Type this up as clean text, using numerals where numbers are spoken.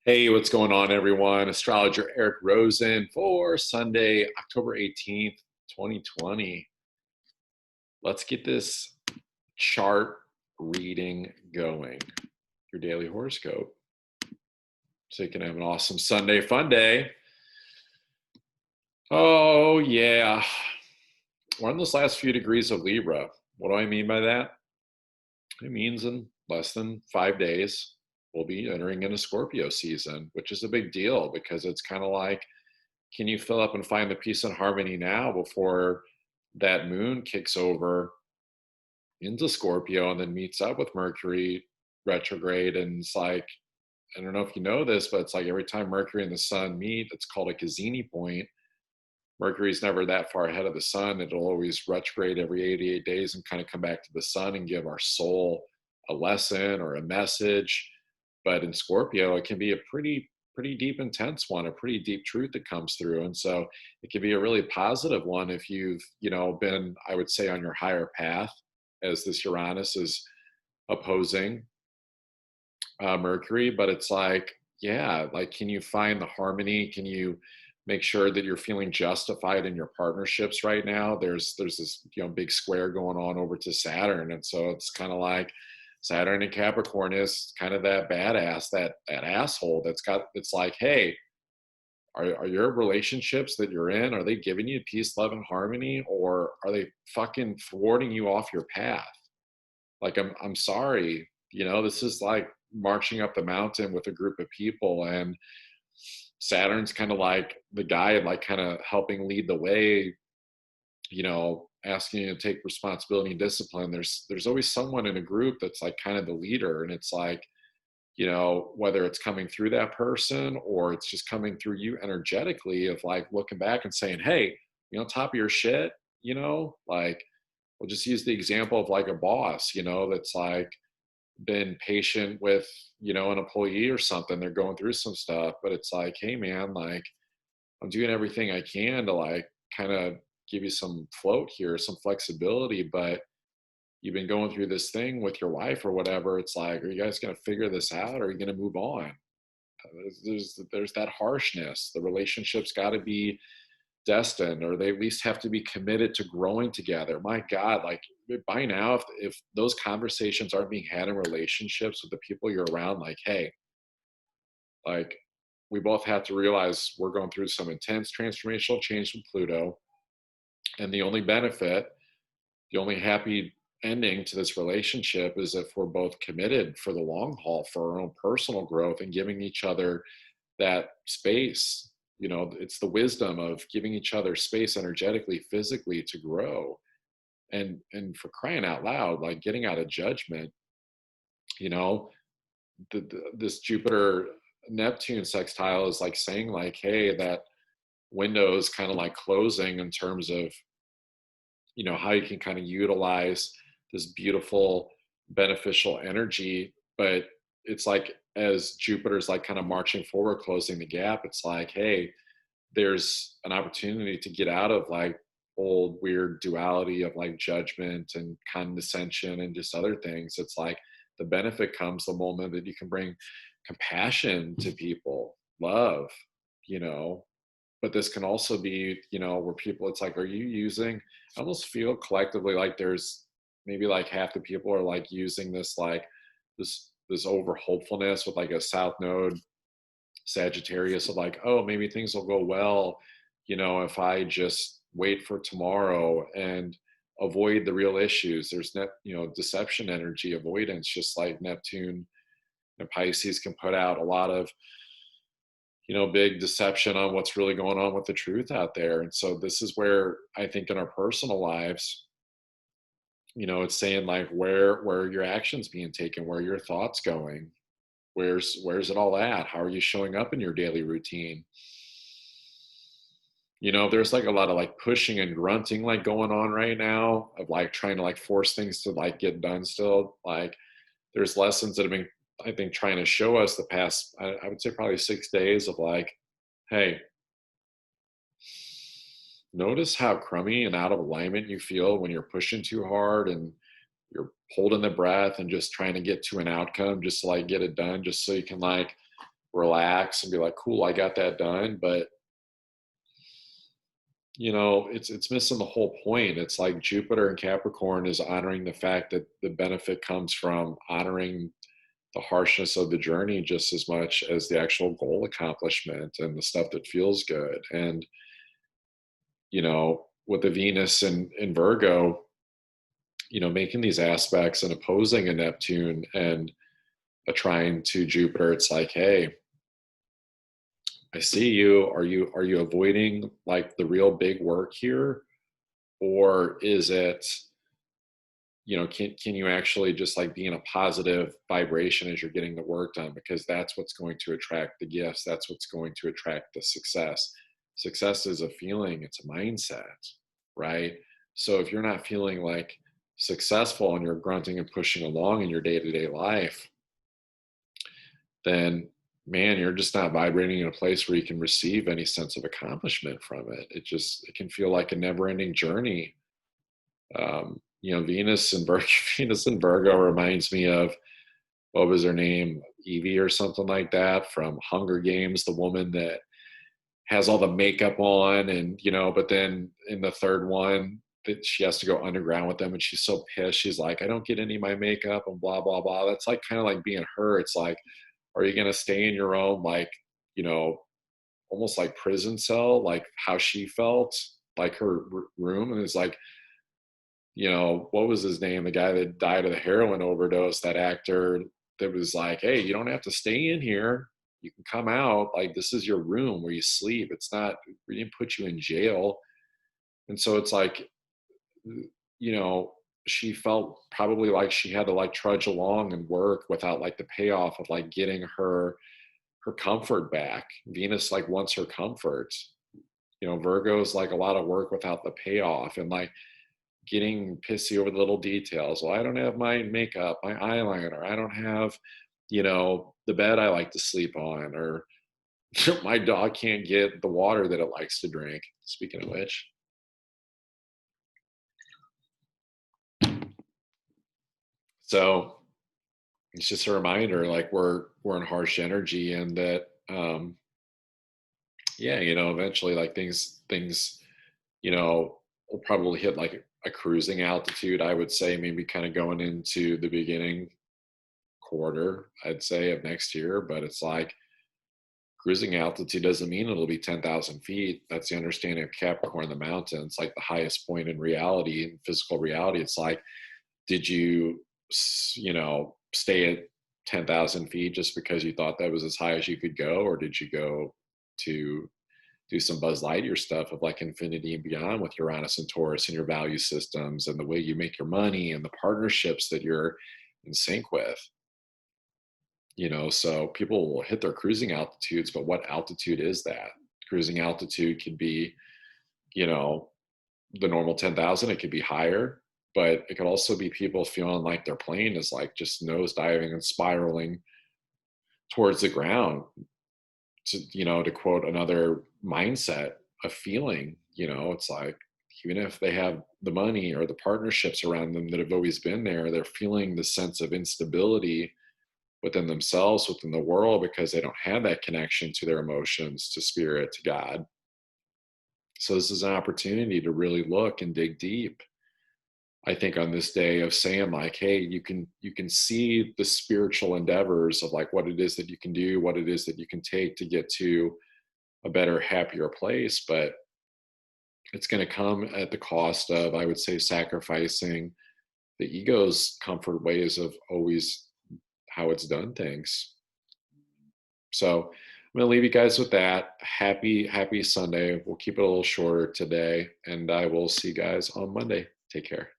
Hey, what's going on, everyone? Astrologer Eric Rosen for Sunday, October 18th, 2020. Let's get this chart reading going. Your daily horoscope. So you can have an awesome Sunday fun day. Oh, yeah. We're in those last few degrees of Libra. What do I mean by that? It means in less than 5 days, we'll be entering into Scorpio season, which is a big deal because it's kind of like, can you fill up and find the peace and harmony now before that moon kicks over into Scorpio and then meets up with Mercury retrograde? And it's like, I don't know if you know this, but it's like every time Mercury and the sun meet, it's called a Cassini point. Mercury's never that far ahead of the sun. It'll always retrograde every 88 days and kind of come back to the sun and give our soul a lesson or a message. But in Scorpio, it can be a pretty deep, intense one, a pretty deep truth that comes through. And so it can be a really positive one if you've, been, I would say, on your higher path as this Uranus is opposing Mercury. But it's like, yeah, like, can you find the harmony? Can you make sure that you're feeling justified in your partnerships right now? There's this big square going on over to Saturn, and so it's kind of like Saturn in Capricorn is kind of that badass, that asshole it's like, hey, are your relationships that you're in, are they giving you peace, love, and harmony, or are they fucking thwarting you off your path? Like, I'm sorry, this is like marching up the mountain with a group of people, and Saturn's kind of like the guy, like kind of helping lead the way, asking you to take responsibility and discipline. There's always someone in a group that's like kind of the leader, and it's like, whether it's coming through that person or it's just coming through you energetically, of like looking back and saying, hey, on top of your shit, like, we'll just use the example of like a boss, that's like been patient with, an employee or something. They're going through some stuff, but it's like, hey man, like, I'm doing everything I can to like kind of give you some float here, some flexibility, but you've been going through this thing with your wife or whatever. It's like, are you guys going to figure this out, or are you going to move on? There's that harshness. The relationship's got to be destined, or they at least have to be committed to growing together. My God, like, by now, if those conversations aren't being had in relationships with the people you're around, like, hey, like, we both have to realize we're going through some intense transformational change from Pluto. And the only benefit, the only happy ending to this relationship is if we're both committed for the long haul, for our own personal growth, and giving each other that space. It's the wisdom of giving each other space energetically, physically, to grow. And for crying out loud, like, getting out of judgment. This Jupiter Neptune sextile is like saying, like, hey, that window is kind of like closing in terms of how you can kind of utilize this beautiful beneficial energy. But it's like, as Jupiter's like kind of marching forward, closing the gap, it's like, hey, there's an opportunity to get out of like old weird duality of like judgment and condescension and just other things. It's like the benefit comes the moment that you can bring compassion to people, love, you know but this can also be, where people, it's like, are you using, I almost feel collectively like there's maybe like half the people are like using this, like this over hopefulness with like a South Node Sagittarius of like, oh, maybe things will go well, if I just wait for tomorrow and avoid the real issues. There's deception energy, avoidance, just like Neptune and Pisces can put out a lot of big deception on what's really going on with the truth out there. And so this is where I think in our personal lives, it's saying like, where are your actions being taken? Where are your thoughts going? Where's it all at? How are you showing up in your daily routine? There's like a lot of like pushing and grunting like going on right now, of like trying to like force things to like get done still. Like, there's lessons that have been, I think, trying to show us the past, I would say probably 6 days, of like, hey, notice how crummy and out of alignment you feel when you're pushing too hard and you're holding the breath and just trying to get to an outcome, just to like get it done, just so you can like relax and be like, cool, I got that done. But it's missing the whole point. It's like Jupiter and Capricorn is honoring the fact that the benefit comes from honoring the harshness of the journey just as much as the actual goal accomplishment and the stuff that feels good. And with the Venus in Virgo, making these aspects and opposing a Neptune and a trine to Jupiter, it's like, hey, I see you. Are you avoiding like the real big work here? Or is it, can you actually just like be in a positive vibration as you're getting the work done? Because that's what's going to attract the gifts. That's what's going to attract the success. Success is a feeling, it's a mindset, right? So if you're not feeling like successful and you're grunting and pushing along in your day-to-day life, then man, you're just not vibrating in a place where you can receive any sense of accomplishment from it. It can feel like a never-ending journey. Venus and Virgo, Venus and Virgo reminds me of, what was her name, Evie or something like that from Hunger Games, the woman that has all the makeup on, and but then in the third one that she has to go underground with them, and she's so pissed. She's like, I don't get any of my makeup and blah blah blah. That's like kind of like being her. It's like, are you going to stay in your own, like, almost like prison cell, like how she felt, like her room? And it's like, what was his name? The guy that died of the heroin overdose, that actor that was like, hey, you don't have to stay in here. You can come out. Like, this is your room where you sleep. It's not, we didn't put you in jail. And so it's like, she felt probably like she had to like trudge along and work without like the payoff of like getting her comfort back. Venus like wants her comfort. Virgo's like a lot of work without the payoff, and like getting pissy over the little details. Well, I don't have my makeup, my eyeliner. I don't have, the bed I like to sleep on, or my dog can't get the water that it likes to drink. Speaking of which. So it's just a reminder, like we're in harsh energy, and that yeah, eventually like things will probably hit like a cruising altitude, I would say, maybe kind of going into the beginning quarter, I'd say, of next year. But it's like cruising altitude doesn't mean it'll be 10,000 feet. That's the understanding of Capricorn, the mountains, like the highest point in reality, in physical reality. It's like, did you stay at 10,000 feet just because you thought that was as high as you could go? Or did you go to do some Buzz Lightyear stuff of like infinity and beyond with Uranus and Taurus and your value systems and the way you make your money and the partnerships that you're in sync with? So people will hit their cruising altitudes, but what altitude is that? Cruising altitude could be, the normal 10,000. It could be higher, but it could also be people feeling like their plane is like just nose diving and spiraling towards the ground. To quote another mindset, a feeling, it's like, even if they have the money or the partnerships around them that have always been there, they're feeling the sense of instability within themselves, within the world, because they don't have that connection to their emotions, to spirit, to God. So this is an opportunity to really look and dig deep, I think, on this day, of saying like, hey, you can see the spiritual endeavors of like what it is that you can do, what it is that you can take to get to a better, happier place. But it's going to come at the cost of, I would say, sacrificing the ego's comfort ways of always how it's done things. So I'm going to leave you guys with that. Happy Sunday. We'll keep it a little shorter today, and I will see you guys on Monday. Take care.